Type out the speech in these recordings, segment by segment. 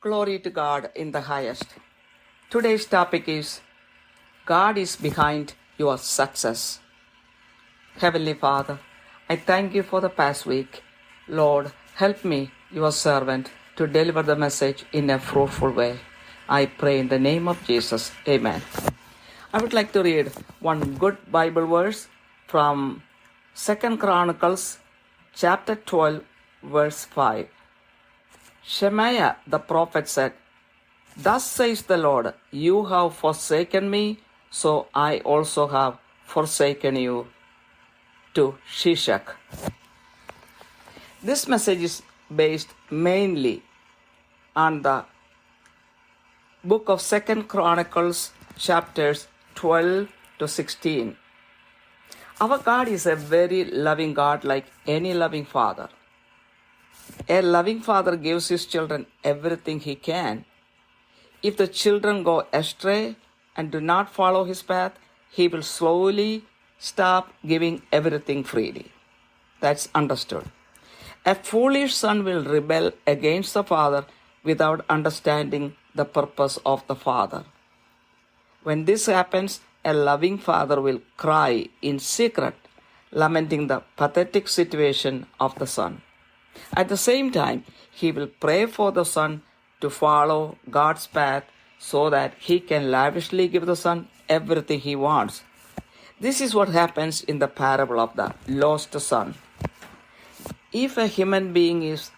Glory to God in the highest. Today's topic is God is behind your success. Heavenly Father, I thank you for the past week. Lord, help me, your servant, to deliver the message in a fruitful way. I pray in the name of Jesus. Amen. I would like to read one good Bible verse from 2 Chronicles chapter 12, verse 5. Shemaiah the prophet said, "Thus says the Lord, you have forsaken me, so I also have forsaken you," to Shishak. This message is based mainly on the book of 2 Chronicles chapters 12 to 16. Our God is a very loving God, like any loving father. A loving father gives his children everything he can. If the children go astray and do not follow his path, he will slowly stop giving everything freely. That's understood. A foolish son will rebel against the father without understanding the purpose of the father. When this happens, a loving father will cry in secret, lamenting the pathetic situation of the son. At the same time, he will pray for the son to follow God's path so that he can lavishly give the son everything he wants. This is what happens in the parable of the lost son. If a human being is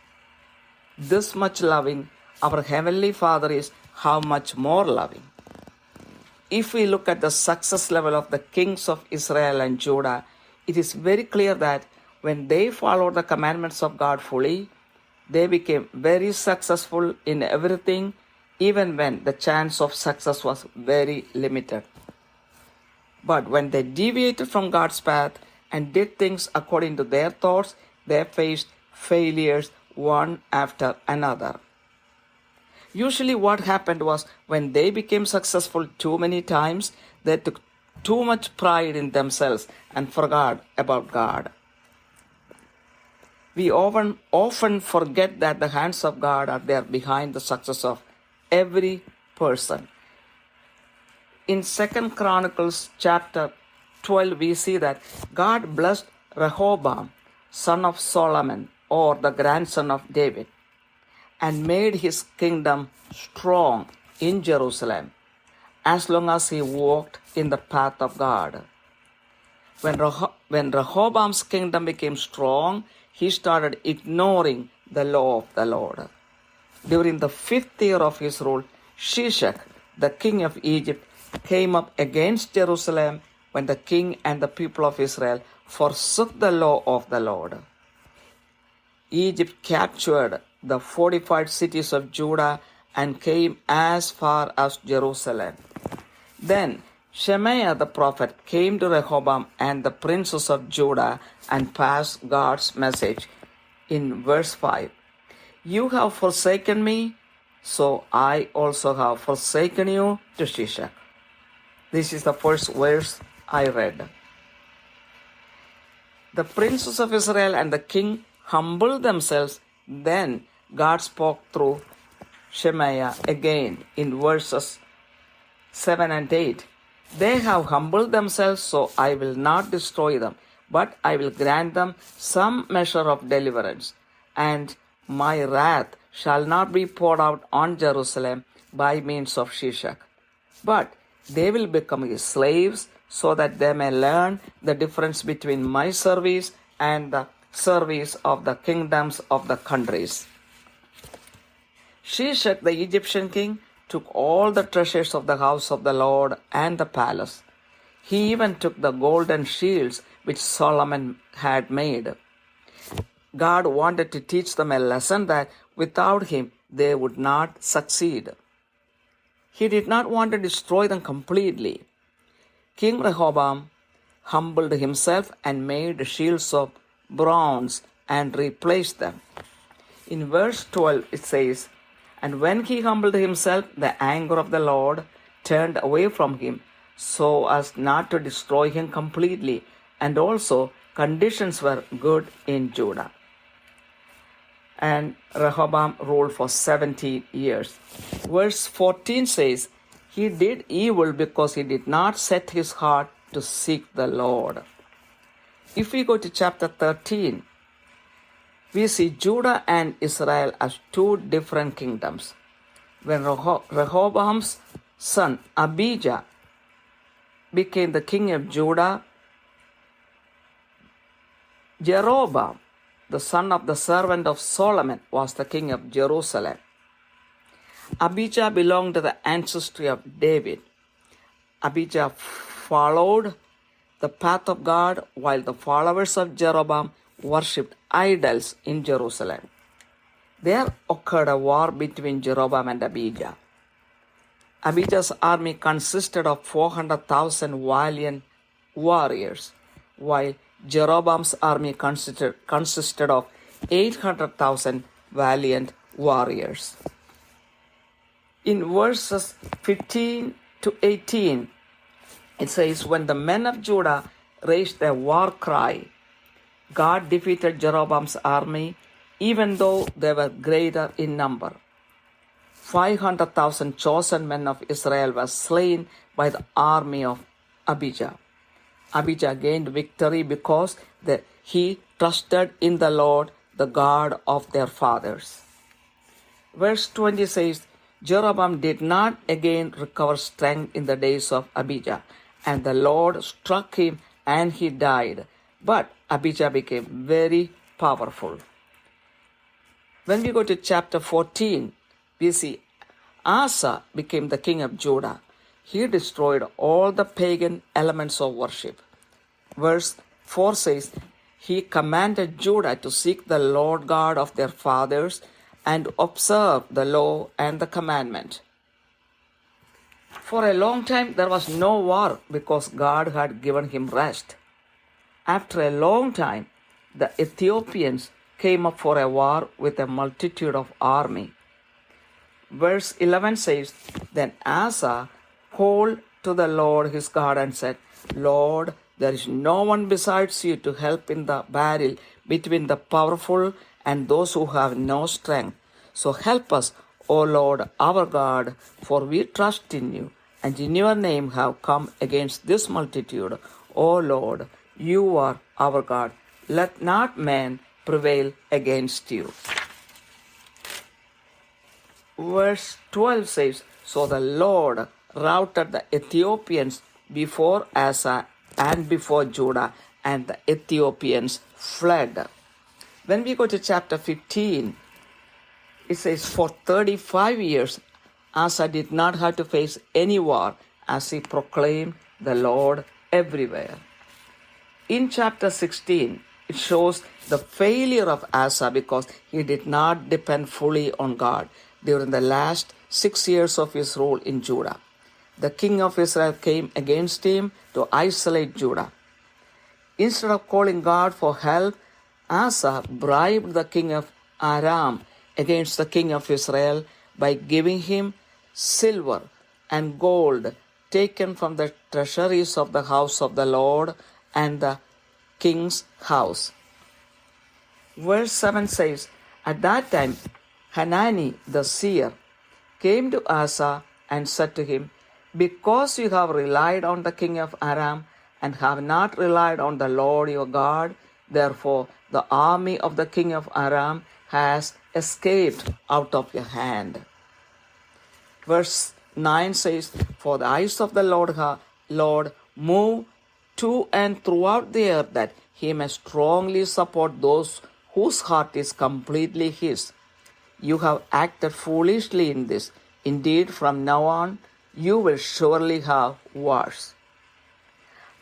this much loving, our Heavenly Father is how much more loving. If we look at the success level of the kings of Israel and Judah, it is very clear that when they followed the commandments of God fully, they became very successful in everything, even when the chance of success was very limited. But when they deviated from God's path and did things according to their thoughts, they faced failures one after another. Usually what happened was when they became successful too many times, they took too much pride in themselves and forgot about God. We often forget that the hands of God are there behind the success of every person. In 2 Chronicles chapter 12, we see that God blessed Rehoboam, son of Solomon, or the grandson of David, and made his kingdom strong in Jerusalem as long as he walked in the path of God. When Rehoboam's kingdom became strong, he started ignoring the law of the Lord. During the 5th year of his rule, Shishak, the king of Egypt, came up against Jerusalem when the king and the people of Israel forsook the law of the Lord. Egypt captured the fortified cities of Judah and came as far as Jerusalem. Then Shemaiah the prophet came to Rehoboam and the princes of Judah and passed God's message in verse 5. "You have forsaken me, so I also have forsaken you," to Shishak. This is the first verse I read. The princes of Israel and the king humbled themselves. Then God spoke through Shemaiah again in verses 7 and 8. "They have humbled themselves, so I will not destroy them, but I will grant them some measure of deliverance, and my wrath shall not be poured out on Jerusalem by means of Shishak. But they will become his slaves, so that they may learn the difference between my service and the service of the kingdoms of the countries." Shishak, the Egyptian king, took all the treasures of the house of the Lord and the palace. He even took the golden shields which Solomon had made. God wanted to teach them a lesson that without him they would not succeed. He did not want to destroy them completely. King Rehoboam humbled himself and made shields of bronze and replaced them. In verse 12 it says, "And when he humbled himself, the anger of the Lord turned away from him, so as not to destroy him completely, and also conditions were good in Judah." and Rehoboam ruled for 17 years. Verse 14 says, he did evil because he did not set his heart to seek the Lord. If we go to chapter 13, we see Judah and Israel as two different kingdoms. When Rehoboam's son Abijah became the king of Judah, Jeroboam, the son of the servant of Solomon, was the king of Jerusalem. Abijah belonged to the ancestry of David. Abijah followed the path of God while the followers of Jeroboam worshipped idols in Jerusalem. There occurred a war between Jeroboam and Abijah. Abijah's army consisted of 400,000 valiant warriors, while Jeroboam's army consisted of 800,000 valiant warriors. In verses 15 to 18, it says, when the men of Judah raised a war cry, God defeated Jeroboam's army, even though they were greater in number. 500,000 chosen men of Israel were slain by the army of Abijah. Abijah gained victory because he trusted in the Lord, the God of their fathers. Verse 20 says, Jeroboam did not again recover strength in the days of Abijah, and the Lord struck him and he died. But Abijah became very powerful. When we go to chapter 14, we see Asa became the king of Judah. He destroyed all the pagan elements of worship. Verse 4 says, he commanded Judah to seek the Lord God of their fathers and observe the law and the commandment. For a long time there was no war because God had given him rest. After a long time, the Ethiopians came up for a war with a multitude of army. Verse 11 says, then Asa called to the Lord his God and said, Lord, there is no one besides you to help in the battle between the powerful and those who have no strength. So help us, O Lord our God, for we trust in you, and in your name have come against this multitude. O Lord, you are our God. Let not man prevail against you. Verse 12 says, so the Lord routed the Ethiopians before Asa and before Judah, and the Ethiopians fled. When we go to chapter 15, it says, for 35 years, Asa did not have to face any war as he proclaimed the Lord everywhere. In chapter 16, it shows the failure of Asa because he did not depend fully on God during the last 6 years of his rule in Judah. The king of Israel came against him to isolate Judah. Instead of calling God for help, Asa bribed the king of Aram against the king of Israel by giving him silver and gold taken from the treasuries of the house of the Lord and the king's house. Verse 7 says, at that time Hanani the seer came to Asa and said to him, because you have relied on the king of Aram and have not relied on the Lord your God, therefore the army of the king of Aram has escaped out of your hand. Verse 9 says, for the eyes of the Lord move to and throughout the earth, that he may strongly support those whose heart is completely his. You have acted foolishly in this. Indeed, from now on, you will surely have wars.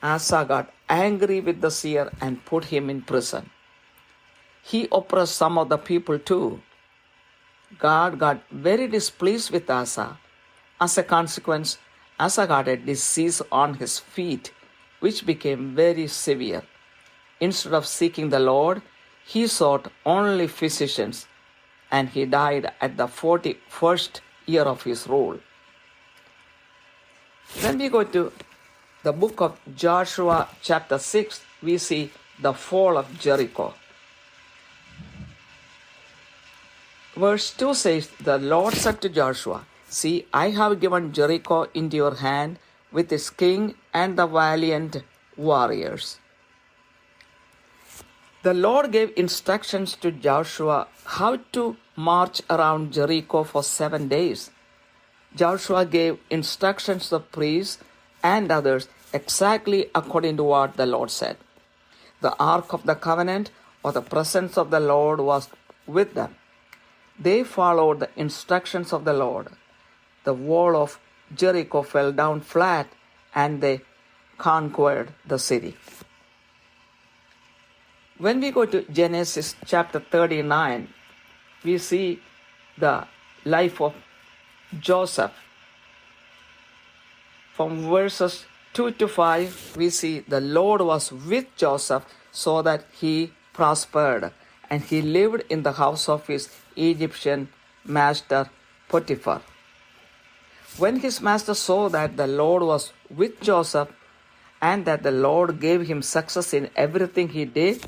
Asa got angry with the seer and put him in prison. He oppressed some of the people too. God got very displeased with Asa. As a consequence, Asa got a disease on his feet, which became very severe. Instead of seeking the Lord, he sought only physicians, and he died at the 41st year of his rule. When we go to the book of Joshua chapter 6, we see the fall of Jericho. Verse 2 says, The Lord said to Joshua, See, I have given Jericho into your hand with its king and the valiant warriors. The Lord gave instructions to Joshua how to march around Jericho for 7 days. Joshua gave instructions to the priests and others exactly according to what the Lord said. The Ark of the Covenant, or the presence of the Lord, was with them. They followed the instructions of the Lord. The wall of Jericho fell down flat and they conquered the city. When we go to Genesis chapter 39, we see the life of Joseph. From verses 2 to 5, we see the Lord was with Joseph so that he prospered, and he lived in the house of his Egyptian master Potiphar. When his master saw that the Lord was with Joseph and that the Lord gave him success in everything he did,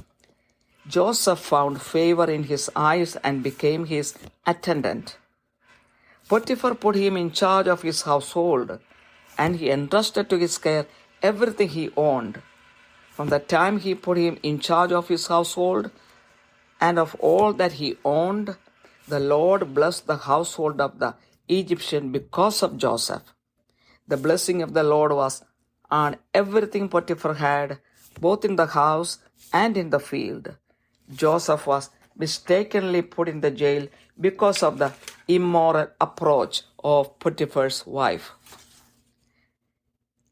Joseph found favor in his eyes and became his attendant. Potiphar put him in charge of his household, and he entrusted to his care everything he owned. From the time he put him in charge of his household and of all that he owned, the Lord blessed the household of the Egyptian because of Joseph. The blessing of the Lord was on everything Potiphar had, both in the house and in the field. Joseph was mistakenly put in the jail because of the immoral approach of Potiphar's wife.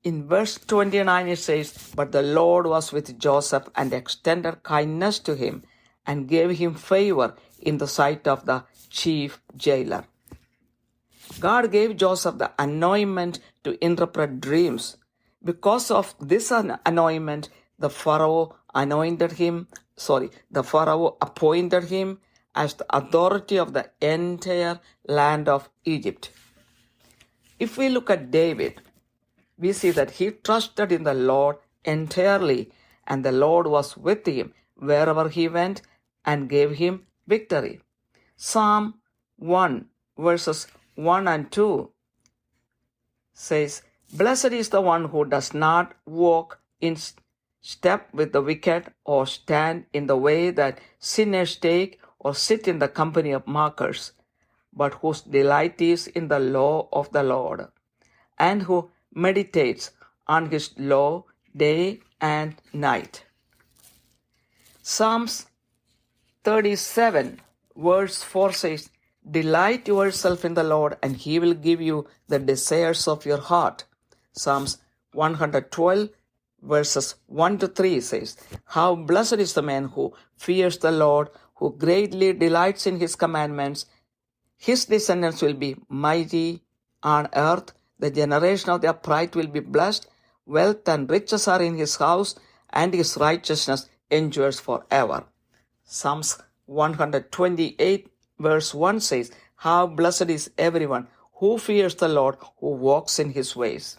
In verse 29 it says, But the Lord was with Joseph and extended kindness to him and gave him favor in the sight of the chief jailer. God gave Joseph the anointment to interpret dreams. Because of this anointment, the Pharaoh appointed him as the authority of the entire land of Egypt. If we look at David, we see that he trusted in the Lord entirely, and the Lord was with him wherever he went and gave him victory. Psalm 1 verses 1 and 2 says, Blessed is the one who does not walk in step with the wicked, or stand in the way that sinners take, or sit in the company of mockers, but whose delight is in the law of the Lord, and who meditates on his law day and night. Psalms 37 verse 4 says, Delight yourself in the Lord, and he will give you the desires of your heart. Psalms 112 verses 1 to 3 says, How blessed is the man who fears the Lord, who greatly delights in his commandments. His descendants will be mighty on earth. The generation of the upright will be blessed. Wealth and riches are in his house, and his righteousness endures forever. Psalms 128 verse 1 says, How blessed is everyone who fears the Lord, who walks in his ways.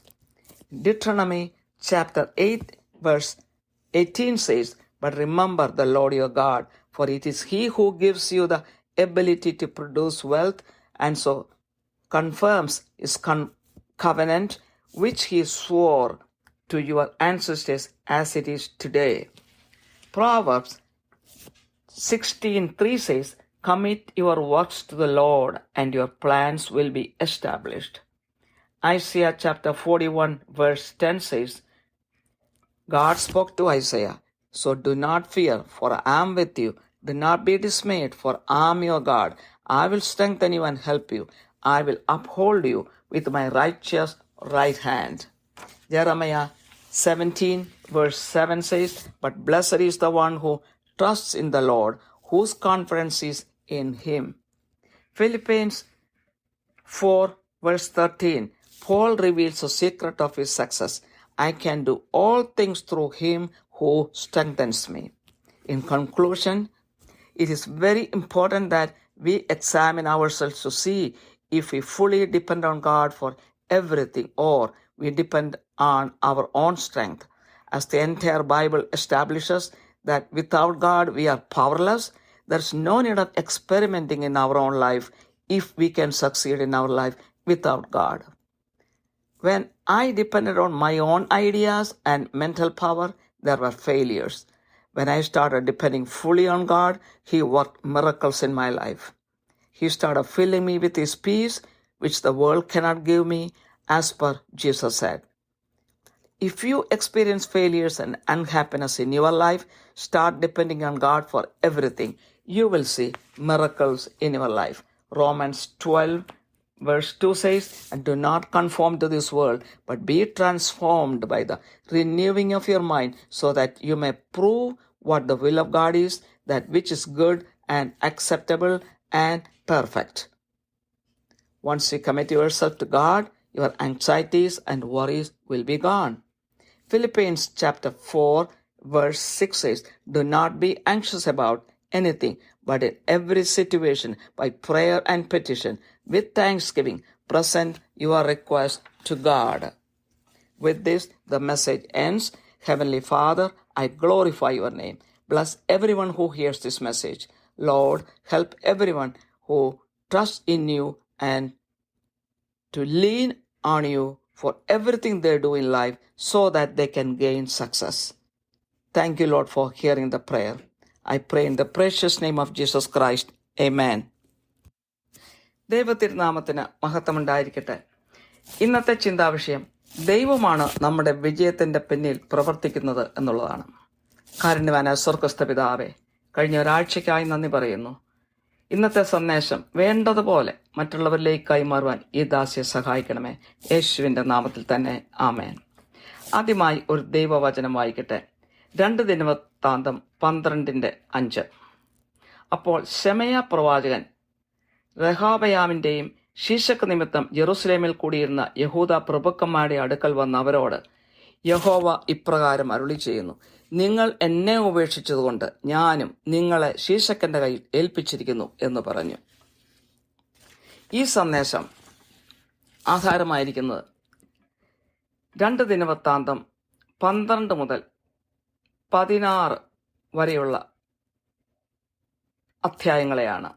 Deuteronomy chapter 8 verse 18 says, But remember the Lord your God, for it is he who gives you the ability to produce wealth, and so confirms his covenant which he swore to your ancestors as it is today. Proverbs 16:3 says, Commit your works to the Lord, and your plans will be established. Isaiah chapter 41 verse 10 says, God spoke to Isaiah, So do not fear, for I am with you. Do not be dismayed, for I am your God. I will strengthen you and help you. I will uphold you with my righteous right hand. Jeremiah 17 verse 7 says, But blessed is the one who trusts in the Lord, whose confidence is in him. Philippians 4 verse 13, Paul reveals the secret of his success. I can do all things through him who strengthens me. In conclusion, it is very important that we examine ourselves to see if we fully depend on God for everything, or we depend on our own strength. As the entire Bible establishes that without God we are powerless, There's no need of experimenting in our own life if we can succeed in our life without God. When I depended on my own ideas and mental power, there were failures. When I started depending fully on God, He worked miracles in my life. He started filling me with His peace, which the world cannot give me, as per Jesus said. If you experience failures and unhappiness in your life, start depending on God for everything. You will see miracles in your life. Romans 12 verse 2 says, "And do not conform to this world, but be transformed by the renewing of your mind, so that you may prove what the will of God is, that which is good and acceptable and perfect." Once you commit yourself to God, your anxieties and worries will be gone. Philippians chapter 4 verse 6 says, "Do not be anxious about anything, but in every situation, by prayer and petition, with thanksgiving, present your request to God." With this, the message ends. Heavenly Father, I glorify your name. Bless everyone who hears this message. Lord, help everyone who trusts in you and to lean on you for everything they do in life so that they can gain success. Thank you, Lord, for hearing the prayer. I pray in the precious name of Jesus Christ. Amen. ദൈവത്തിരുനാമത്തിന് മഹത്വമുണ്ടായിരിക്കട്ടെ. ഇന്നത്തെ ചിന്താവിഷയം ദൈവമാണ് നമ്മുടെ വിജയത്തിന്റെ പിന്നിൽ പ്രവർത്തിക്കുന്നത് എന്നുള്ളതാണ്. കാരുണ്യവാനായ സ്വർഗ്ഗസ്ഥ പിതാവേ, കഴിഞ്ഞ ഒരാഴ്ചയ്ക്കായി നന്ദി പറയുന്നു. ഇന്നത്തെ സന്ദേശം വേണ്ടതുപോലെ മറ്റുള്ളവരിലേക്ക് കൈമാറുവാൻ ഈ ദാസിയെ സഹായിക്കണമേ. യേശുവിന്റെ നാമത്തിൽ തന്നെ ആമേൻ. ആദ്യമായി ഒരു ദൈവവചനം വായിക്കട്ടെ. 2 ദിനവൃത്താന്തം 12:5. അപ്പോൾ ശെമയ പ്രവാചകൻ രഹോബയാമിന്റെയും ശീശക്ക് നിമിത്തം യെരൂശലേമിൽ കൂടിയിരുന്ന യഹൂദ പ്രഭുക്കന്മാരുടെ അടുക്കൽ വന്ന അവരോട്, യഹോവ ഇപ്രകാരം അരുളി ചെയ്യുന്നു, നിങ്ങൾ എന്നെ ഉപേക്ഷിച്ചതുകൊണ്ട് ഞാനും നിങ്ങളെ ശീശക്കന്റെ കയ്യിൽ ഏൽപ്പിച്ചിരിക്കുന്നു എന്ന് പറഞ്ഞു. ഈ സന്ദേശം ആധാരമായിരിക്കുന്നത് 2 ദിനവൃത്താന്തം 12 മുതൽ 16 വരെയുള്ള അധ്യായങ്ങളെയാണ്.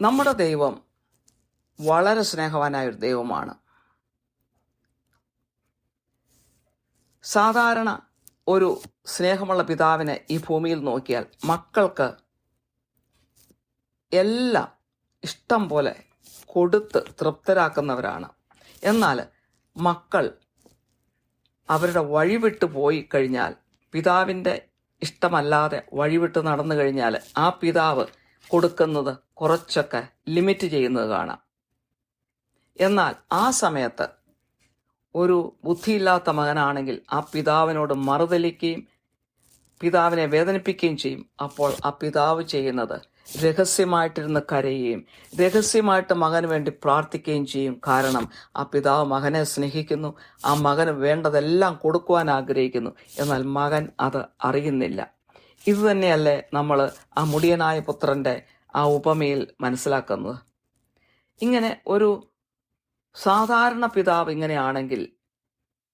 നമ്മുടെ ദൈവം വളരെ സ്നേഹവാനായ ഒരു ദൈവമാണ്. സാധാരണ ഒരു സ്നേഹമുള്ള പിതാവിനെ ഈ ഭൂമിയിൽ നോക്കിയാൽ മക്കൾക്ക് എല്ലാം ഇഷ്ടം പോലെ കൊടുത്ത് തൃപ്തരാക്കുന്നവരാണ്. എന്നാൽ മക്കൾ അവരുടെ വഴിവിട്ട് പോയി കഴിഞ്ഞാൽ, പിതാവിൻ്റെ ഇഷ്ടമല്ലാതെ വഴിവിട്ട് നടന്നു കഴിഞ്ഞാൽ, ആ പിതാവ് കൊടുക്കുന്നത് കുറച്ചൊക്കെ ലിമിറ്റ് ചെയ്യുന്നത് കാണാം. എന്നാൽ ആ സമയത്ത് ഒരു ബുദ്ധിയില്ലാത്ത മകനാണെങ്കിൽ ആ പിതാവിനോട് മറുതലിക്കുകയും പിതാവിനെ വേദനിപ്പിക്കുകയും ചെയ്യും. അപ്പോൾ ആ പിതാവ് ചെയ്യുന്നത് രഹസ്യമായിട്ടിരുന്ന് കരയുകയും രഹസ്യമായിട്ട് മകന് വേണ്ടി പ്രാർത്ഥിക്കുകയും ചെയ്യും. കാരണം ആ പിതാവ് മകനെ സ്നേഹിക്കുന്നു, ആ മകന് വേണ്ടതെല്ലാം കൊടുക്കുവാൻ ആഗ്രഹിക്കുന്നു. എന്നാൽ മകൻ അത് അറിയുന്നില്ല. ഇത് തന്നെയല്ലേ നമ്മൾ ആ മുടിയനായ പുത്രന്റെ ആ ഉപമയിൽ മനസ്സിലാക്കുന്നത്. ഇങ്ങനെ ഒരു സാധാരണ പിതാവ് ഇങ്ങനെയാണെങ്കിൽ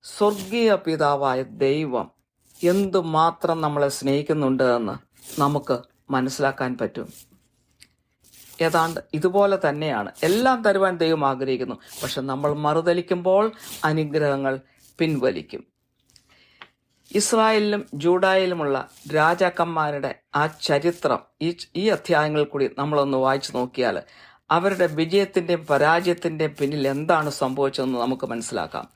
സ്വർഗീയ പിതാവായ ദൈവം എന്തുമാത്രം നമ്മളെ സ്നേഹിക്കുന്നുണ്ട് എന്ന് നമുക്ക് മനസ്സിലാക്കാൻ പറ്റും. ഏതാണ്ട് ഇതുപോലെ തന്നെയാണ്. എല്ലാം തരുവാൻ ദൈവം ആഗ്രഹിക്കുന്നു. പക്ഷെ നമ്മൾ മറുതലിക്കുമ്പോൾ അനുഗ്രഹങ്ങൾ പിൻവലിക്കും. ഇസ്രായേലിലും ജൂഡായിലുമുള്ള രാജാക്കന്മാരുടെ ആ ചരിത്രം ഈ അധ്യായങ്ങളിൽ കൂടി നമ്മളൊന്ന് വായിച്ചു നോക്കിയാൽ അവരുടെ വിജയത്തിന്റെയും പരാജയത്തിന്റെയും പിന്നിൽ എന്താണ് സംഭവിച്ചതെന്ന് നമുക്ക് മനസ്സിലാക്കാം.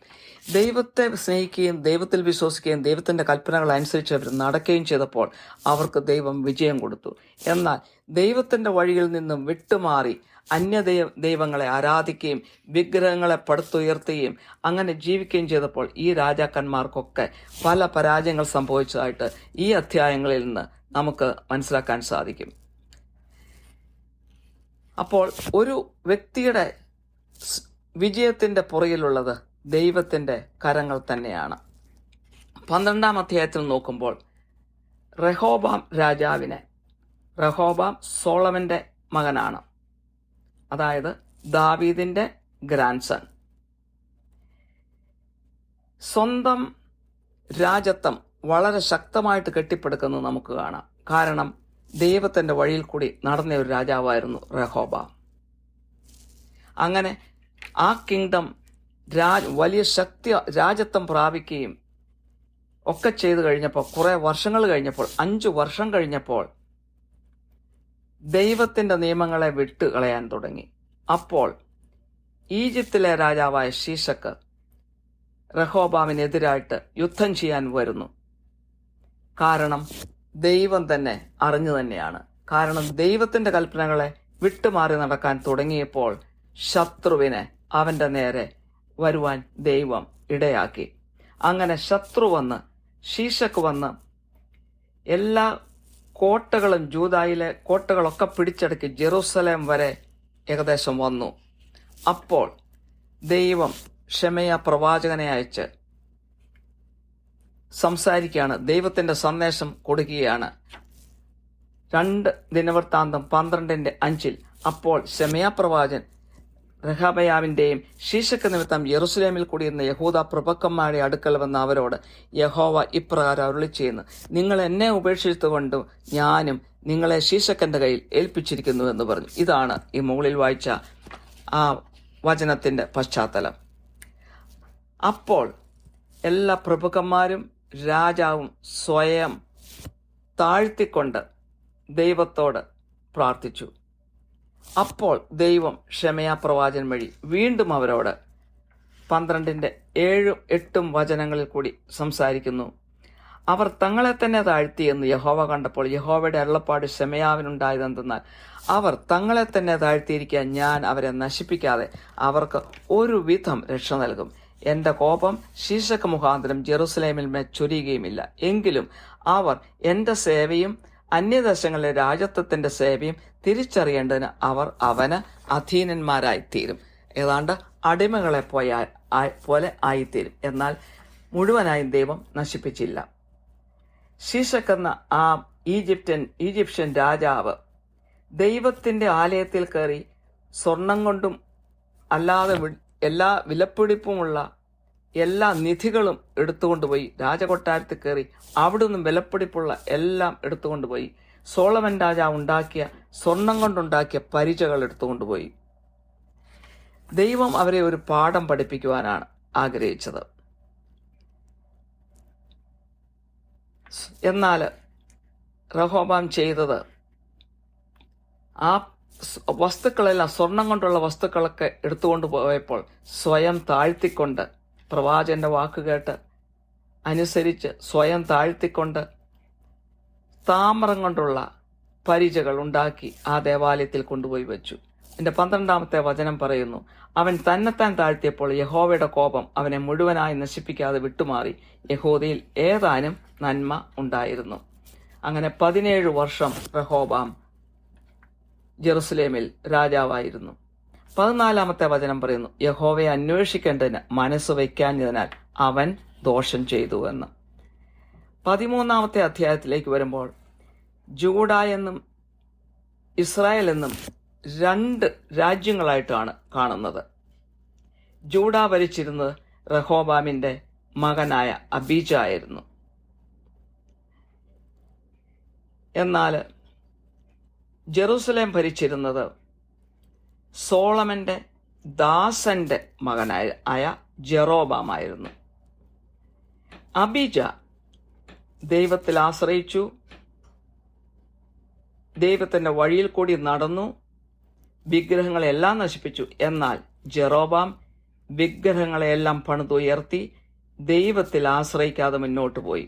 ദൈവത്തെ സ്നേഹിക്കുകയും ദൈവത്തിൽ വിശ്വസിക്കുകയും ദൈവത്തിന്റെ കൽപ്പനകൾ അനുസരിച്ച് അവർ നടക്കുകയും ചെയ്തപ്പോൾ അവർക്ക് ദൈവം വിജയം കൊടുത്തു. എന്നാൽ ദൈവത്തിന്റെ വഴിയിൽ നിന്നും വിട്ടുമാറി ദൈവങ്ങളെ ആരാധിക്കുകയും വിഗ്രഹങ്ങളെ പടുത്തുയർത്തുകയും അങ്ങനെ ജീവിക്കുകയും ചെയ്തപ്പോൾ ഈ രാജാക്കന്മാർക്കൊക്കെ പല പരാജയങ്ങൾ സംഭവിച്ചതായിട്ട് ഈ അധ്യായങ്ങളിൽ നിന്ന് നമുക്ക് മനസ്സിലാക്കാൻ സാധിക്കും. അപ്പോൾ ഒരു വ്യക്തിയുടെ വിജയത്തിന്റെ പുറകിലുള്ളത് ദൈവത്തിന്റെ കരങ്ങൾ തന്നെയാണ്. 12-ാം അധ്യായത്തിൽ നോക്കുമ്പോൾ റഹോബാം സോളമന്റെ മകനാണ്. അതായത് ദാവീദിന്റെ ഗ്രാൻഡ്സൺ. സ്വന്തം രാജത്വം വളരെ ശക്തമായിട്ട് കെട്ടിപ്പടുക്കുന്നത് നമുക്ക് കാണാം. കാരണം ദൈവത്തിന്റെ വഴിയിൽ കൂടി നടന്ന ഒരു രാജാവായിരുന്നു റഹോബാം. അങ്ങനെ ആ കിങ്ഡം വലിയ രാജത്വം പ്രാപിക്കുകയും ഒക്കെ ചെയ്തു കഴിഞ്ഞപ്പോൾ, കുറെ വർഷങ്ങൾ കഴിഞ്ഞപ്പോൾ, 5 വർഷം കഴിഞ്ഞപ്പോൾ ദൈവത്തിന്റെ നിയമങ്ങളെ വിട്ട് കളയാൻ തുടങ്ങി. അപ്പോൾ ഈജിപ്തിലെ രാജാവായ ശീശക്ക് റഹോബാമിനെതിരായിട്ട് യുദ്ധം ചെയ്യാൻ വരുന്നു. കാരണം ദൈവം തന്നെ അറിഞ്ഞു തന്നെയാണ്. കാരണം ദൈവത്തിന്റെ കൽപ്പനകളെ വിട്ടുമാറി നടക്കാൻ തുടങ്ങിയപ്പോൾ ശത്രുവിനെ അവന്റെ നേരെ വരുവാൻ ദൈവം ഇടയാക്കി. അങ്ങനെ ശത്രു വന്ന്, ശീശക്ക് വന്ന് എല്ലാ കോട്ടകളും, ജൂദായിലെ കോട്ടകളൊക്കെ പിടിച്ചടക്കി ജെറൂസലേം വരെ ഏകദേശം വന്നു. അപ്പോൾ ദൈവം ഷെമയ പ്രവാചകനെ അയച്ച് സംസാരിക്കുകയാണ്, ദൈവത്തിന്റെ സന്ദേശം കൊടുക്കുകയാണ്. 2 ദിനവൃത്താന്തം 12:5 അപ്പോൾ ഷെമയ പ്രവാചകൻ റഹബയാവിന്റെയും ശീശക്ക് നിമിത്തം യെറുസലേമിൽ കൂടിയിരുന്ന യഹൂദ പ്രഭുക്കന്മാരുടെ അടുക്കൽ വന്ന അവരോട് യഹോവ ഇപ്രകാരം അരുളിച്ചെയ്യുന്നു, നിങ്ങൾ എന്നെ ഉപേക്ഷിച്ചുകൊണ്ട് ഞാനും നിങ്ങളെ ശീശക്കന്റെ കയ്യിൽ ഏൽപ്പിച്ചിരിക്കുന്നു എന്ന് പറഞ്ഞു. ഇതാണ് ഈ മുകളിൽ വായിച്ച ആ വചനത്തിന്റെ പശ്ചാത്തലം. അപ്പോൾ എല്ലാ പ്രഭുക്കന്മാരും രാജാവും സ്വയം താഴ്ത്തിക്കൊണ്ട് ദൈവത്തോട് പ്രാർത്ഥിച്ചു. അപ്പോൾ ദൈവം ഷെമയ പ്രവാചകൻ വഴി വീണ്ടും അവരോട് 12:7-8 വചനങ്ങളിൽ കൂടി സംസാരിക്കുന്നു. അവർ തങ്ങളെ തന്നെ താഴ്ത്തിയെന്ന് യഹോവ കണ്ടപ്പോൾ യഹോവയുടെ അരുളപ്പാട് ഷെമയാവിനുണ്ടായതെന്തെന്നാൽ, അവർ തങ്ങളെ തന്നെ താഴ്ത്തിയിരിക്കാൻ ഞാൻ അവരെ നശിപ്പിക്കാതെ അവർക്ക് ഒരു വിധം രക്ഷ നൽകും. എന്റെ കോപം ശീശക്ക് മുഖാന്തരം ജെറുസലേമിൽ മേൽ ചൊരിയുകയുമില്ല. എങ്കിലും അവർ എന്റെ സേവയും അന്യദേശങ്ങളിലെ രാജത്വത്തിന്റെ സേവയും തിരിച്ചറിയേണ്ടതിന് അവർ അവന് അധീനന്മാരായിത്തീരും. ഏതാണ്ട് അടിമകളെ പോലെ ആയിത്തീരും. എന്നാൽ മുഴുവനായും ദൈവം നശിപ്പിച്ചില്ല. ശീശക്ക് എന്ന ആ ഈജിപ്ഷ്യൻ രാജാവ് ദൈവത്തിന്റെ ആലയത്തിൽ കയറി സ്വർണം കൊണ്ടും അല്ലാതെ എല്ലാ വിലപ്പിടിപ്പുമുള്ള എല്ലാ നിധികളും എടുത്തുകൊണ്ടുപോയി രാജകൊട്ടാരത്തിൽ കയറി അവിടുന്ന് വിലപ്പിടിപ്പുള്ള എല്ലാം എടുത്തുകൊണ്ടുപോയി. സോളമൻ രാജാവ് ഉണ്ടാക്കിയ സ്വർണം കൊണ്ടുണ്ടാക്കിയ പരിചകൾ എടുത്തുകൊണ്ടുപോയി. ദൈവം അവരെ ഒരു പാഠം പഠിപ്പിക്കുവാനാണ് ആഗ്രഹിച്ചത്. എന്നാൽ റഹോബാം ചെയ്തത്, ആ വസ്തുക്കളെല്ലാം, സ്വർണം കൊണ്ടുള്ള വസ്തുക്കളൊക്കെ എടുത്തുകൊണ്ട് പോയപ്പോൾ സ്വയം താഴ്ത്തിക്കൊണ്ട്, പ്രവാചകന്റെ വാക്കുകേട്ട് അനുസരിച്ച് സ്വയം താഴ്ത്തിക്കൊണ്ട് താമ്രം കൊണ്ടുള്ള പരിചകൾ ഉണ്ടാക്കി ആ ദേവാലയത്തിൽ കൊണ്ടുപോയി വെച്ചു. എന്റെ 12-ാമത്തെ വചനം പറയുന്നു, അവൻ തന്നെത്താൻ താഴ്ത്തിയപ്പോൾ യഹോവയുടെ കോപം അവനെ മുഴുവനായി നശിപ്പിക്കാതെ വിട്ടുമാറി. യഹൂദയിൽ ഏതാനും നന്മ ഉണ്ടായിരുന്നു. അങ്ങനെ 17 വർഷം റഹോബാം ജെറുസലേമിൽ രാജാവായിരുന്നു. 14-ാമത്തെ വചനം പറയുന്നു, യഹോവയെ അന്വേഷിക്കേണ്ടതിന് മനസ്സ് വയ്ക്കാഞ്ഞതിനാൽ അവൻ ദോഷം ചെയ്തു എന്ന്. 13-ാമത്തെ അധ്യായത്തിലേക്ക് വരുമ്പോൾ ജൂഡ എന്നും ഇസ്രായേൽ എന്നും 2 രാജ്യങ്ങളായിട്ടാണ് കാണുന്നത്. ജൂഡ ഭരിച്ചിരുന്നത് റഹോബാമിന്റെ മകനായ അബീജ ആയിരുന്നു. എന്നാൽ ജെറൂസലേം ഭരിച്ചിരുന്നത് സോളമന്റെ ദാസന്റെ മകനായ ജെറോബാമായിരുന്നു. അബീജ ദൈവത്തിൽ ആശ്രയിച്ചു, ദൈവത്തിന്റെ വഴിയിൽ കൂടി നടന്നു, വിഗ്രഹങ്ങളെല്ലാം നശിപ്പിച്ചു. എന്നാൽ ജെറോബാം വിഗ്രഹങ്ങളെല്ലാം പണിതുയർത്തി ദൈവത്തിൽ ആശ്രയിക്കാതെ മുന്നോട്ട് പോയി.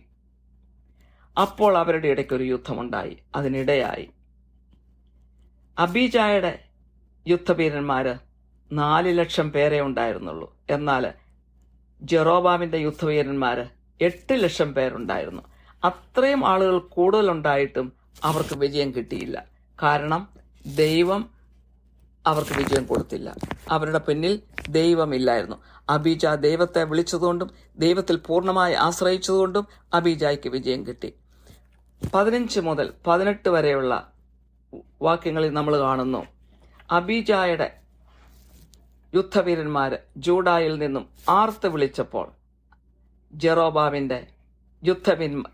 അപ്പോൾ അവരുടെ ഇടയ്ക്കൊരു യുദ്ധമുണ്ടായി. അതിനിടയായി അബീജായുടെ യുദ്ധവീരന്മാര് 4 ലക്ഷം പേരെ ഉണ്ടായിരുന്നുള്ളൂ. എന്നാൽ ജെറോബാമിന്റെ യുദ്ധവീരന്മാര് 8 ലക്ഷം പേരുണ്ടായിരുന്നു. അത്രയും ആളുകൾ കൂടുതലുണ്ടായിട്ടും അവർക്ക് വിജയം കിട്ടിയില്ല. കാരണം ദൈവം അവർക്ക് വിജയം കൊടുത്തില്ല. അവരുടെ പിന്നിൽ ദൈവമില്ലായിരുന്നു. അബീജ ദൈവത്തെ വിളിച്ചതുകൊണ്ടും ദൈവത്തിൽ പൂർണ്ണമായി ആശ്രയിച്ചതുകൊണ്ടും അബീജായ്ക്ക് വിജയം കിട്ടി. 15 മുതൽ 18 വരെയുള്ള വാക്യങ്ങളിൽ നമ്മൾ കാണുന്നു, അബീജായുടെ യുദ്ധവീരന്മാര് ജൂഡായിൽ നിന്നും ആർത്ത് വിളിച്ചപ്പോൾ ജെറോബാമിന്റെ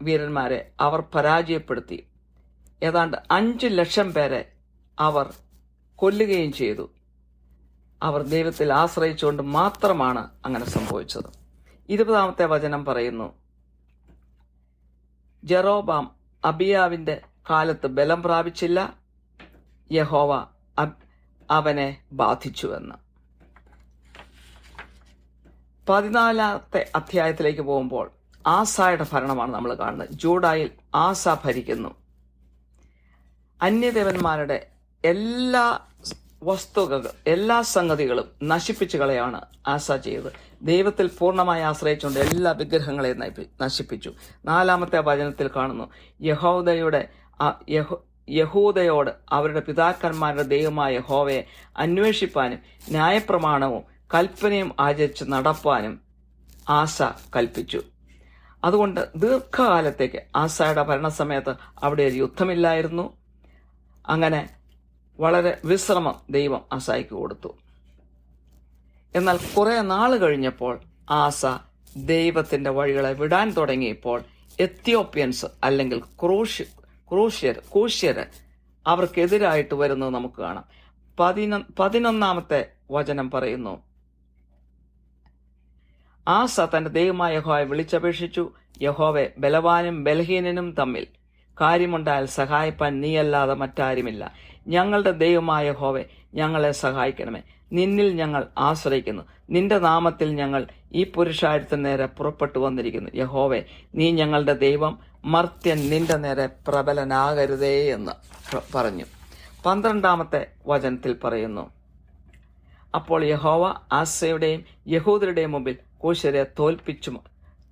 വീരന്മാരെ അവർ പരാജയപ്പെടുത്തി. ഏതാണ്ട് 5 ലക്ഷം പേരെ അവർ കൊല്ലുകയും ചെയ്തു. അവർ ദൈവത്തിൽ ആശ്രയിച്ചുകൊണ്ട് മാത്രമാണ് അങ്ങനെ സംഭവിച്ചത്. 20-ാമത്തെ വചനം പറയുന്നു, ജെറോബാം അബിയാവിന്റെ കാലത്ത് ബലം പ്രാപിച്ചില്ല, യഹോവ അവനെ ബാധിച്ചുവെന്ന്. 14-ാമത്തെ അധ്യായത്തിലേക്ക് പോകുമ്പോൾ ആസയുടെ ഭരണമാണ് നമ്മൾ കാണുന്നത്. ജൂഡായിൽ ആസ ഭരിക്കുന്നു. അന്യദേവന്മാരുടെ എല്ലാ എല്ലാ സംഗതികളും നശിപ്പിച്ചു കളയാണ് ആസ ചെയ്തത്. ദൈവത്തിൽ പൂർണ്ണമായി ആശ്രയിച്ചുകൊണ്ട് എല്ലാ വിഗ്രഹങ്ങളെയും നശിപ്പിച്ചു. 4-ാമത്തെ വചനത്തിൽ കാണുന്നു, യഹൂദയോട് അവരുടെ പിതാക്കന്മാരുടെ ദൈവമായ യഹോവയെ അന്വേഷിപ്പാനും ന്യായപ്രമാണവും കൽപ്പനയും ആചരിച്ച് നടപ്പാനും ആസ കൽപ്പിച്ചു. അതുകൊണ്ട് ദീർഘകാലത്തേക്ക് ആസയുടെ ഭരണസമയത്ത് അവിടെ ഒരു യുദ്ധമില്ലായിരുന്നു. അങ്ങനെ വളരെ വിശ്രമം ദൈവം ആസയ്ക്ക് കൊടുത്തു. എന്നാൽ കുറെ നാൾ കഴിഞ്ഞപ്പോൾ ആസ ദൈവത്തിന്റെ വഴികളെ വിടാൻ തുടങ്ങിയപ്പോൾ എത്യോപ്യൻസ് അല്ലെങ്കിൽ കൂശ്യര് അവർക്കെതിരായിട്ട് വരുന്നത് നമുക്ക് കാണാം. 11-ാമത്തെ വചനം പറയുന്നു, ആസ തന്റെ ദൈവമായ യഹോവയെ വിളിച്ചപേക്ഷിച്ചു. യഹോവേ, ബലവാനും ബലഹീനനും തമ്മിൽ കാര്യമുണ്ടായാൽ സഹായിപ്പാൻ നീയല്ലാതെ മറ്റാരുമില്ല. ഞങ്ങളുടെ ദൈവമായ യഹോവേ, ഞങ്ങളെ സഹായിക്കണമേ. നിന്നിൽ ഞങ്ങൾ ആശ്രയിക്കുന്നു. നിന്റെ നാമത്തിൽ ഞങ്ങൾ ഈ പുരുഷാരത്തിന് നേരെ പുറപ്പെട്ടു വന്നിരിക്കുന്നു. യഹോവേ, നീ ഞങ്ങളുടെ ദൈവം, മർത്യൻ നിന്റെ നേരെ പ്രബലനാകരുതേ എന്ന് പറഞ്ഞു. 12-ാമത്തെ വചനത്തിൽ പറയുന്നു, അപ്പോൾ യഹോവ ആസയുടെയും യഹൂദരുടെയും മുമ്പിൽ കൂശ്യരെ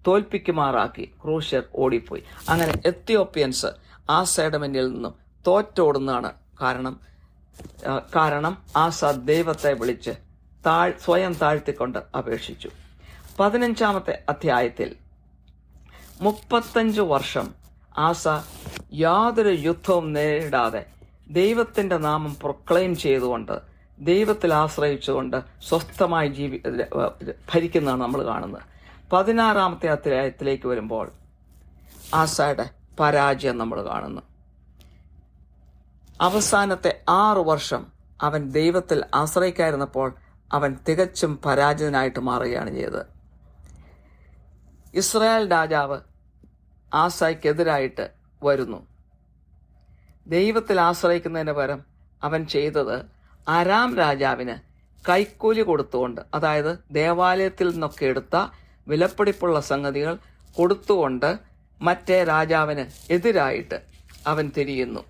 തോൽപ്പിക്കുമാറാക്കി. ക്രൂശ്യർ ഓടിപ്പോയി. അങ്ങനെ എത്യോപ്യൻസ് ആസയുടെ മുന്നിൽ നിന്നും തോറ്റോടുന്നതാണ്. കാരണം ആസ ദൈവത്തെ വിളിച്ച് സ്വയം താഴ്ത്തിക്കൊണ്ട് അപേക്ഷിച്ചു. 15-ാമത്തെ അധ്യായത്തിൽ 35 വർഷം ആസ യാതൊരു യുദ്ധവും നേരിടാതെ ദൈവത്തിന്റെ നാമം പ്രൊക്ലെയിം ചെയ്തുകൊണ്ട് ദൈവത്തിൽ ആശ്രയിച്ചുകൊണ്ട് സ്വസ്ഥമായി ഭരിക്കുന്നതാണ് നമ്മൾ കാണുന്നത്. 16-ാമത്തെ അധ്യായത്തിലേക്ക് വരുമ്പോൾ ആസയുടെ പരാജയം നമ്മൾ കാണുന്നു. അവസാനത്തെ 6 വർഷം അവൻ ദൈവത്തിൽ ആശ്രയിക്കാതിരുന്നപ്പോൾ അവൻ തികച്ചും പരാജിതനായിട്ട് മാറുകയാണ് ചെയ്തത്. ഇസ്രായേൽ രാജാവ് ആസയ്ക്കെതിരായിട്ട് വരുന്നു. ദൈവത്തിൽ ആശ്രയിക്കുന്നതിന് പകരം അവൻ ചെയ്തത് അരാം രാജാവിന് കൈക്കൂലി കൊടുത്തുകൊണ്ട്, അതായത് ദേവാലയത്തിൽ നിന്നൊക്കെ എടുത്ത വിലപിടിപ്പുള്ള സംഗതികൾ കൊടുത്തുകൊണ്ട് മറ്റേ രാജാവിന് എതിരായിട്ട് അവൻ തിരിയുന്നു.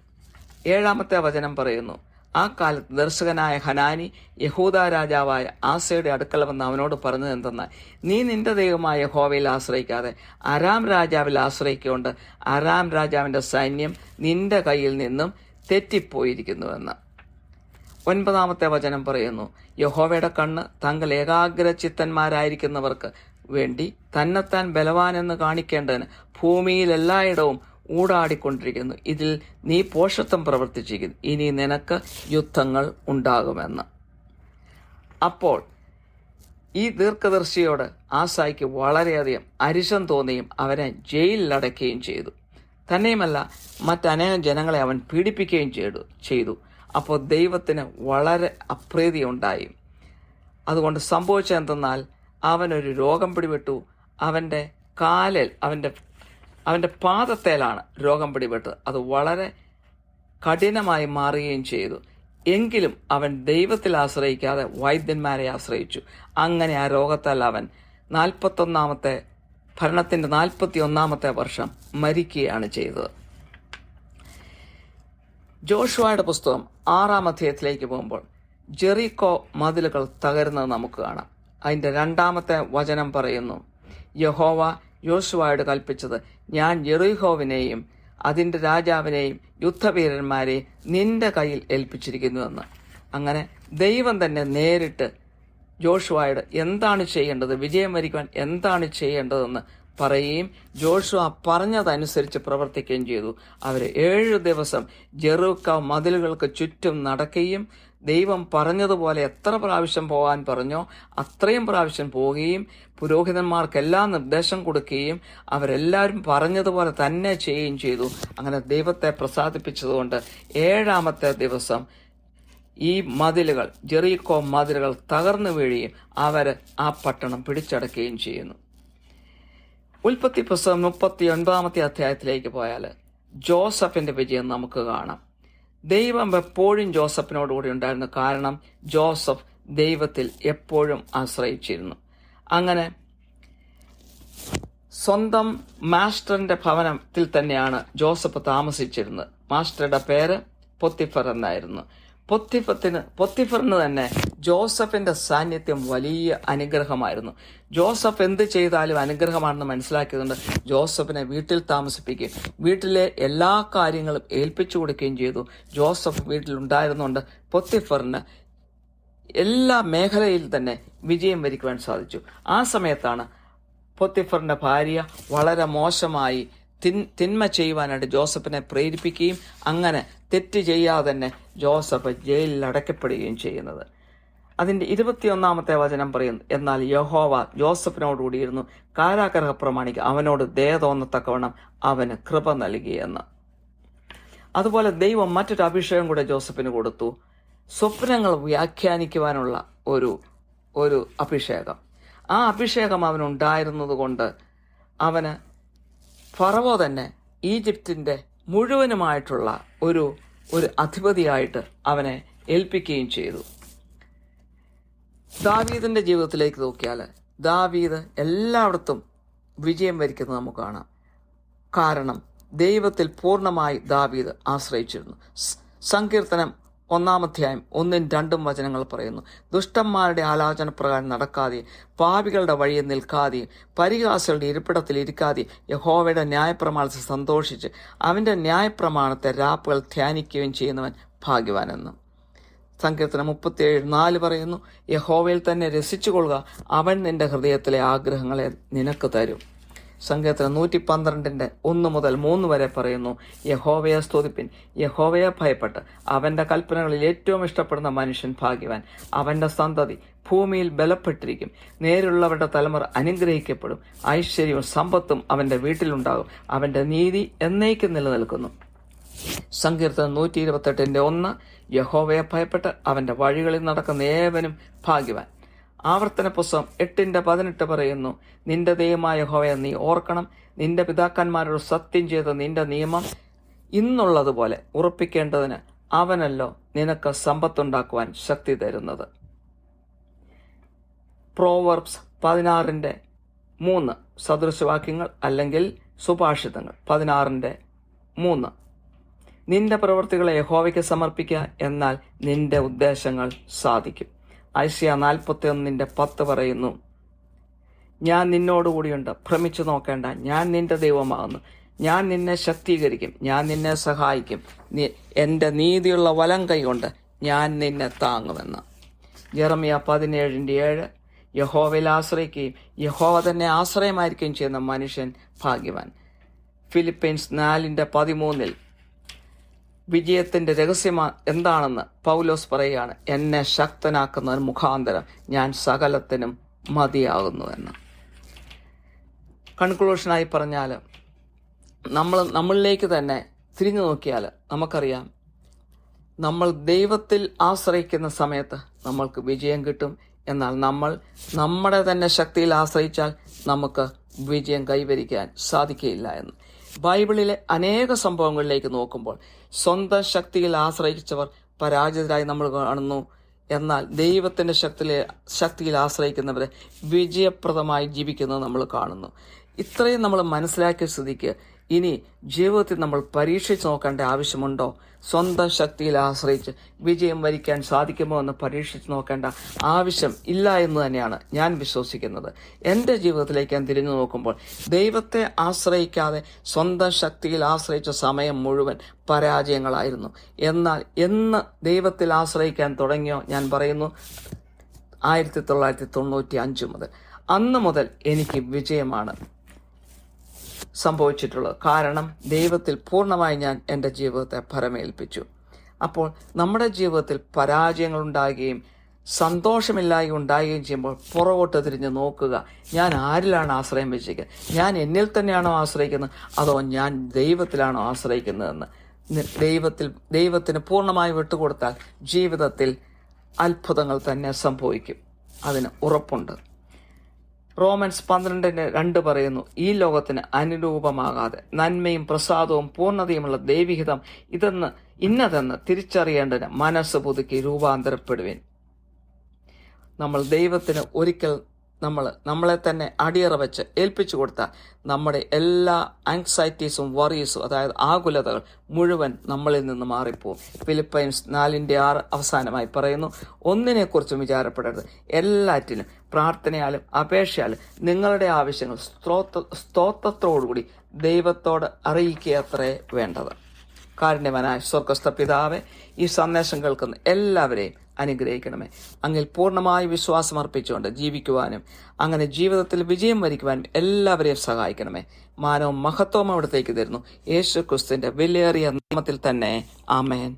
7-ാമത്തെ വചനം പറയുന്നു, ആ കാലത്ത് ദർശകനായ ഹനാനി യഹൂദ രാജാവായ ആസയുടെ അടുക്കൽ വന്ന് അവനോട് പറഞ്ഞത് എന്തെന്നാൽ, നീ നിന്റെ ദൈവമായ യഹോവയിൽ ആശ്രയിക്കാതെ അരാം രാജാവിൽ ആശ്രയിക്കൊണ്ട് അരാം രാജാവിന്റെ സൈന്യം നിന്റെ കയ്യിൽ നിന്നും തെറ്റിപ്പോയിരിക്കുന്നുവെന്ന്. 9-ാമത്തെ വചനം പറയുന്നു, യഹോവയുടെ കണ്ണ് താങ്കൾ ഏകാഗ്രചിത്തന്മാരായിരിക്കുന്നവർക്ക് വേണ്ടി തന്നെത്താൻ ബലവാനെന്ന് കാണിക്കേണ്ടതിന് ഭൂമിയിൽ എല്ലായിടവും ഊടാടിക്കൊണ്ടിരിക്കുന്നു. ഇതിൽ നീ പോഷത്വം പ്രവർത്തിച്ചിരിക്കുന്നു. ഇനി നിനക്ക് യുദ്ധങ്ങൾ ഉണ്ടാകുമെന്ന്. അപ്പോൾ ഈ ദീർഘദർശിയോട് ആസായിക്ക് വളരെയധികം അരിശം തോന്നുകയും അവനെ ജയിലിലടയ്ക്കുകയും ചെയ്തു. തന്നെയുമല്ല, മറ്റനേകം ജനങ്ങളെ അവൻ പീഡിപ്പിക്കുകയും ചെയ്തു. അപ്പോൾ ദൈവത്തിന് വളരെ അപ്രീതി ഉണ്ടായി. അതുകൊണ്ട് സംഭവിച്ചതെന്തെന്നാൽ അവനൊരു രോഗം പിടിപെട്ടു. അവൻ്റെ കാലിൽ അവൻ്റെ പാദത്തേലാണ് രോഗം പിടിപെട്ടത്. അത് വളരെ കഠിനമായി മാറുകയും ചെയ്തു. എങ്കിലും അവൻ ദൈവത്തിൽ ആശ്രയിക്കാതെ വൈദ്യന്മാരെ ആശ്രയിച്ചു. അങ്ങനെ ആ രോഗത്താൽ അവൻ ഭരണത്തിന്റെ 41-ാമത്തെ വർഷം മരിക്കുകയാണ് ചെയ്തത്. ജോഷുവയുടെ പുസ്തകം 6-ാം അധ്യായത്തിലേക്ക് പോകുമ്പോൾ ജെറിക്കോ മതിലുകൾ തകരുന്നത് നമുക്ക് കാണാം. അതിന്റെ 2-ാമത്തെ വചനം പറയുന്നു, യഹോവ യോശുവയോട് കൽപ്പിച്ചത്, ഞാൻ യെറിഹോവിനെയും അതിന്റെ രാജാവിനെയും യുദ്ധവീരന്മാരെയും നിന്റെ കയ്യിൽ ഏൽപ്പിച്ചിരിക്കുന്നുവെന്ന്. അങ്ങനെ ദൈവം തന്നെ നേരിട്ട് ജോഷുവയോട് എന്താണ് ചെയ്യേണ്ടത്, വിജയം വരിക്കുവാൻ എന്താണ് ചെയ്യേണ്ടതെന്ന് പറയുകയും ജോഷുവ പറഞ്ഞതനുസരിച്ച് പ്രവർത്തിക്കുകയും ചെയ്തു. അവർ 7 ദിവസം ജെറിക്കോ മതിലുകൾക്ക് ചുറ്റും നടക്കുകയും ദൈവം പറഞ്ഞതുപോലെ എത്ര പ്രാവശ്യം പോകാൻ പറഞ്ഞോ അത്രയും പ്രാവശ്യം പോവുകയും പുരോഹിതന്മാർക്കെല്ലാം നിർദ്ദേശം കൊടുക്കുകയും അവരെല്ലാവരും പറഞ്ഞതുപോലെ തന്നെ ചെയ്യുകയും ചെയ്തു. അങ്ങനെ ദൈവത്തെ പ്രസാദിപ്പിച്ചതുകൊണ്ട് 7-ാമത്തെ ദിവസം ഈ മതിലുകൾ, ജെറീക്കോ മതിലുകൾ തകർന്നു വീഴുകയും അവർ ആ പട്ടണം പിടിച്ചടക്കുകയും ചെയ്യുന്നു. ഉൽപ്പത്തി പുസ്തകം 39-ാമത്തെ അധ്യായത്തിലേക്ക് പോയാൽ ജോസഫിന്റെ വിജയം നമുക്ക് കാണാം. ദൈവം എപ്പോഴും ജോസഫിനോടുകൂടി ഉണ്ടായിരുന്നു. കാരണം ജോസഫ് ദൈവത്തിൽ എപ്പോഴും ആശ്രയിച്ചിരുന്നു. അങ്ങനെ സ്വന്തം മാസ്റ്ററിന്റെ ഭവനത്തിൽ തന്നെയാണ് ജോസഫ് താമസിച്ചിരുന്നത്. മാസ്റ്ററുടെ പേര് പൊത്തിഫർ എന്നായിരുന്നു. പൊത്തിഫറിന് തന്നെ ജോസഫിന്റെ സാന്നിധ്യം വലിയ അനുഗ്രഹമായിരുന്നു. ജോസഫ് എന്ത് ചെയ്താലും അനുഗ്രഹമാണെന്ന് മനസ്സിലാക്കിയതുകൊണ്ട് ജോസഫിനെ വീട്ടിൽ താമസിപ്പിക്കുകയും വീട്ടിലെ എല്ലാ കാര്യങ്ങളും ഏൽപ്പിച്ചു കൊടുക്കുകയും ചെയ്തു. ജോസഫ് വീട്ടിലുണ്ടായിരുന്നുകൊണ്ട് പൊത്തിഫറിന് എല്ലാ മേഖലയിൽ തന്നെ വിജയം വരിക്കുവാൻ സാധിച്ചു. ആ സമയത്താണ് പൊത്തിഫറിന്റെ ഭാര്യ വളരെ മോശമായി തിന്മ ചെയ്യുവാനായിട്ട് ജോസഫിനെ പ്രേരിപ്പിക്കുകയും അങ്ങനെ തെറ്റ് ചെയ്യാതെ തന്നെ ജോസഫ് ജയിലിൽ അടയ്ക്കപ്പെടുകയും ചെയ്യുന്നത്. അതിന്റെ 21-ാമത്തെ വചനം പറയുന്നു, എന്നാൽ യഹോവ ജോസഫിനോടുകൂടിയിരുന്നു, കാരാഗ്രഹ പ്രമാണിക്ക് അവനോട് ദയ തോന്നത്തക്കവണ്ണം അവന് കൃപ നൽകിയെന്ന്. അതുപോലെ ദൈവം മറ്റൊരു അഭിഷേകം കൂടെ ജോസഫിന് കൊടുത്തു. സ്വപ്നങ്ങൾ വ്യാഖ്യാനിക്കുവാനുള്ള ഒരു അഭിഷേകം. ആ അഭിഷേകം അവനുണ്ടായിരുന്നത് കൊണ്ട് അവന് ഫറവോ തന്നെ ഈജിപ്തിന്റെ മുഴുവനുമായിട്ടുള്ള ഒരു അധിപതിയായിട്ട് അവനെ ഏൽപ്പിക്കുകയും ചെയ്തു. ദാവീദിന്റെ ജീവിതത്തിലേക്ക് നോക്കിയാൽ ദാവീദ് എല്ലായിടത്തും വിജയം വരിക്കുന്നത് നമുക്ക് കാണാം. കാരണം ദൈവത്തിൽ പൂർണ്ണമായി ദാവീദ് ആശ്രയിച്ചിരുന്നു. സങ്കീർത്തനം 1-ാം അധ്യായം 1-2 വചനങ്ങൾ പറയുന്നു, ദുഷ്ടന്മാരുടെ ആലോചന പ്രകാരം നടക്കാതെയും പാപികളുടെ വഴിയിൽ നിൽക്കാതെയും പരിഹാസികളുടെ ഇരിപ്പിടത്തിൽ ഇരിക്കാതെയും യഹോവയുടെ ന്യായപ്രമാണത്തിൽ സന്തോഷിച്ച് അവന്റെ ന്യായപ്രമാണത്തെ രാപ്പുകൾ ധ്യാനിക്കുകയും ചെയ്യുന്നവൻ ഭാഗ്യവാനെന്ന്. സങ്കീർത്തനം 37:4 പറയുന്നു, യഹോവയിൽ തന്നെ രസിച്ചുകൊള്ളുക, അവൻ നിന്റെ ഹൃദയത്തിലെ ആഗ്രഹങ്ങളെ നിനക്ക് തരും. സങ്കീർത്തനം 112:1-3 വരെ പറയുന്നു, യഹോവയെ സ്തുതിപ്പിൻ, യഹോവയെ ഭയപ്പെട്ട് അവന്റെ കൽപ്പനകളിൽ ഏറ്റവും ഇഷ്ടപ്പെടുന്ന മനുഷ്യൻ ഭാഗ്യവാൻ. അവന്റെ സന്തതി ഭൂമിയിൽ ബലപ്പെട്ടിരിക്കും. നേരുള്ളവരുടെ തലമുറ അനുഗ്രഹിക്കപ്പെടും. ഐശ്വര്യവും സമ്പത്തും അവന്റെ വീട്ടിലുണ്ടാകും. അവന്റെ നീതി എന്നേക്കും നിലനിൽക്കുന്നു. സങ്കീർത്തനം 128:1, യഹോവയെ ഭയപ്പെട്ട് അവന്റെ വഴികളിൽ നടക്കുന്ന ഏവനും ഭാഗ്യവാൻ. ആവർത്തന പുസ്തകം 8:18 പറയുന്നു, നിന്റെ ദൈവമായ യഹോവയെ നീ ഓർക്കണം, നിന്റെ പിതാക്കന്മാരോട് സത്യം ചെയ്ത നിന്റെ നിയമം ഇന്നുള്ളതുപോലെ ഉറപ്പിക്കേണ്ടതിന് അവനല്ലോ നിനക്ക് സമ്പത്തുണ്ടാക്കുവാൻ ശക്തി തരുന്നത്. പ്രോവർബ്സ് 16:3 സദൃശവാക്യങ്ങൾ അല്ലെങ്കിൽ സുഭാഷിതങ്ങൾ 16:3, നിന്റെ പ്രവൃത്തികളെ യഹോവയ്ക്ക് സമർപ്പിക്കുക, എന്നാൽ നിന്റെ ഉദ്ദേശങ്ങൾ സാധിക്കും. ഐശയ്യാ 41:10 പറയുന്നു, ഞാൻ നിന്നോടുകൂടിയുണ്ട്, ഭ്രമിച്ചു നോക്കേണ്ട, ഞാൻ നിന്റെ ദൈവമാകുന്നു, ഞാൻ നിന്നെ ശക്തീകരിക്കും, ഞാൻ നിന്നെ സഹായിക്കും, എന്റെ നീതിയുള്ള വലം കൈകൊണ്ട് ഞാൻ നിന്നെ താങ്ങുമെന്ന്. ജെറമ്യാ 17:7, യഹോവയിൽ ആശ്രയിക്കുകയും യഹോവ തന്നെ ആശ്രയമായിരിക്കുകയും ചെയ്യുന്ന മനുഷ്യൻ ഭാഗ്യവാൻ. ഫിലിപ്പീൻസ് 4:13 വിജയത്തിന്റെ രഹസ്യം എന്താണെന്ന് പൗലോസ് പറയുകയാണ്, എന്നെ ശക്തനാക്കുന്നതിന് മുഖാന്തരം ഞാൻ സകലത്തിനും മതിയാകുന്നുവെന്ന്. കൺക്ലൂഷനായി പറഞ്ഞാൽ നമ്മളിലേക്ക് തന്നെ തിരിഞ്ഞു നോക്കിയാൽ നമുക്കറിയാം, നമ്മൾ ദൈവത്തിൽ ആശ്രയിക്കുന്ന സമയത്ത് നമ്മൾക്ക് വിജയം കിട്ടും. എന്നാൽ നമ്മൾ നമ്മുടെ തന്നെ ശക്തിയിൽ ആശ്രയിച്ചാൽ നമുക്ക് വിജയം കൈവരിക്കാൻ സാധിക്കുകയില്ല എന്ന്. ബൈബിളിലെ അനേക സംഭവങ്ങളിലേക്ക് നോക്കുമ്പോൾ സ്വന്തം ശക്തിയിൽ ആശ്രയിച്ചവർ പരാജിതരായി നമ്മൾ കാണുന്നു. എന്നാൽ ദൈവത്തിന്റെ ശക്തിയിൽ ആശ്രയിക്കുന്നവരെ വിജയപ്രദമായി ജീവിക്കുന്നത് നമ്മൾ കാണുന്നു. ഇത്രയും നമ്മൾ മനസ്സിലാക്കിയ സ്ഥിതിക്ക് ഇനി ജീവിതത്തിൽ നമ്മൾ പരീക്ഷിച്ച് നോക്കേണ്ട ആവശ്യമുണ്ടോ? സ്വന്തം ശക്തിയിൽ ആശ്രയിച്ച് വിജയം വരിക്കാൻ സാധിക്കുമോ എന്ന് പരീക്ഷിച്ച് നോക്കേണ്ട ആവശ്യം ഇല്ല എന്ന് തന്നെയാണ് ഞാൻ വിശ്വസിക്കുന്നത്. എൻ്റെ ജീവിതത്തിലേക്ക് ഞാൻ തിരിഞ്ഞു നോക്കുമ്പോൾ ദൈവത്തെ ആശ്രയിക്കാതെ സ്വന്തം ശക്തിയിൽ ആശ്രയിച്ച സമയം മുഴുവൻ പരാജയങ്ങളായിരുന്നു. എന്നാൽ എന്ന് ദൈവത്തിൽ ആശ്രയിക്കാൻ തുടങ്ങിയോ, ഞാൻ പറയുന്നു 1995 മുതൽ, അന്ന് മുതൽ എനിക്ക് വിജയമാണ് സംഭവിച്ചിട്ടുള്ളത്. കാരണം ദൈവത്തിൽ പൂർണ്ണമായി ഞാൻ എൻ്റെ ജീവിതത്തെ ഫലമേൽപ്പിച്ചു. അപ്പോൾ നമ്മുടെ ജീവിതത്തിൽ പരാജയങ്ങൾ ഉണ്ടാകുകയും സന്തോഷമില്ലായി ഉണ്ടാകുകയും ചെയ്യുമ്പോൾ പുറകോട്ട് തിരിഞ്ഞ് നോക്കുക. ഞാൻ ആരിലാണ് ആശ്രയം വെച്ചിരിക്കുന്നത്? ഞാൻ എന്നിൽ തന്നെയാണോ ആശ്രയിക്കുന്നത്, അതോ ഞാൻ ദൈവത്തിലാണോ ആശ്രയിക്കുന്നതെന്ന് ദൈവത്തിന് പൂർണ്ണമായി വിട്ടുകൊടുത്താൽ ജീവിതത്തിൽ അത്ഭുതങ്ങൾ തന്നെ സംഭവിക്കും. അതിന് ഉറപ്പുണ്ട്. റോമൻസ് 12:2 പറയുന്നു, ഈ ലോകത്തിന് അനുരൂപമാകാതെ നന്മയും പ്രസാദവും പൂർണ്ണതയുമുള്ള ദൈവഹിതം ഇന്നതെന്ന് തിരിച്ചറിയേണ്ടതിന് മനസ്സ് പുതുക്കി രൂപാന്തരപ്പെടുവിൻ. നമ്മൾ ദൈവത്തിന് ഒരിക്കൽ നമ്മളെ തന്നെ അടിയറ വെച്ച് ഏൽപ്പിച്ചു കൊടുത്താൽ നമ്മുടെ എല്ലാ ആങ്സൈറ്റീസും വറീസും, അതായത് ആകുലതകൾ മുഴുവൻ നമ്മളിൽ നിന്ന് മാറിപ്പോവും. ഫിലിപ്പൈൻസ് 4:6 അവസാനമായി പറയുന്നു, ഒന്നിനെക്കുറിച്ചും വിചാരപ്പെടരുത്, എല്ലാറ്റിലും പ്രാർത്ഥനയാലും അപേക്ഷയാലും നിങ്ങളുടെ ആവശ്യങ്ങൾ സ്തോത്രത്തോടുകൂടി ദൈവത്തോട് അറിയിക്കുകയത്രേ വേണ്ടത്. കാരുണ്യവാനായ സ്വർഗ്ഗസ്ഥ പിതാവേ, ഈ സന്ദേശം കേൾക്കുന്ന എല്ലാവരെയും അനുഗ്രഹിക്കണമേ. അങ്ങിൽ പൂർണ്ണമായി വിശ്വാസം അർപ്പിച്ചുകൊണ്ട് ജീവിക്കുവാനും അങ്ങനെ ജീവിതത്തിൽ വിജയം വരിക്കുവാനും എല്ലാവരെയും സഹായിക്കണമേ. മാനവും മഹത്വവും അവിടത്തേക്ക് തരുന്നു. യേശു ക്രിസ്തുവിന്റെ വിലയേറിയ നാമത്തിൽ തന്നെ. ആമേൻ.